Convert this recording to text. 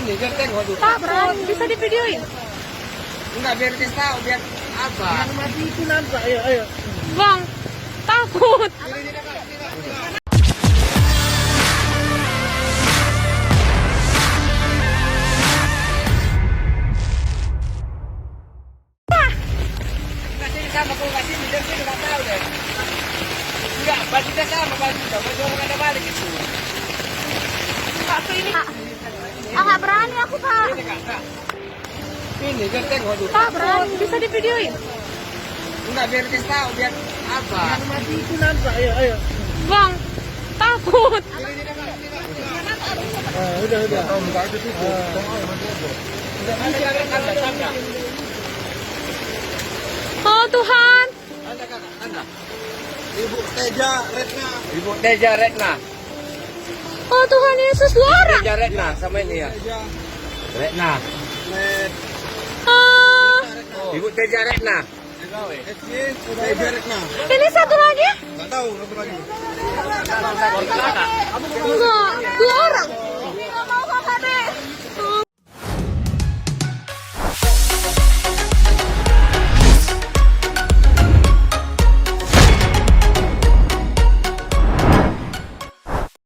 Ini biar tengok dulu. Pak, Bran, bisa divideoin? Enggak, biar kita tahu, biar apa? Yang mati itu nampak, ayo. Bang, takut. Kasih sama kau kasih, biar kita nggak tahu deh. Enggak, bajunya sama bajunya, baju orang ada balik itu. Pak, ini. Nggak berani aku, Pak. Ini Kak. Ini biar tengok dulu. Pak, Bran, bisa divideoin? Enggak, biar kita tahu, biar apa? Yang mati itu nampak, ayo. Bang, takut. Udah. Oh Tuhan. Ada kakak, ada. Ibu Teja Retna. Ibu Teja Retna. Oh Tuhan Yesus, dua orang. Teja Retna sama ini ya. Retna. Ah, Ibu Teja Retna. Teja Retna. ini satu lagi? Nggak tahu, satu lagi. Enggak, dua orang.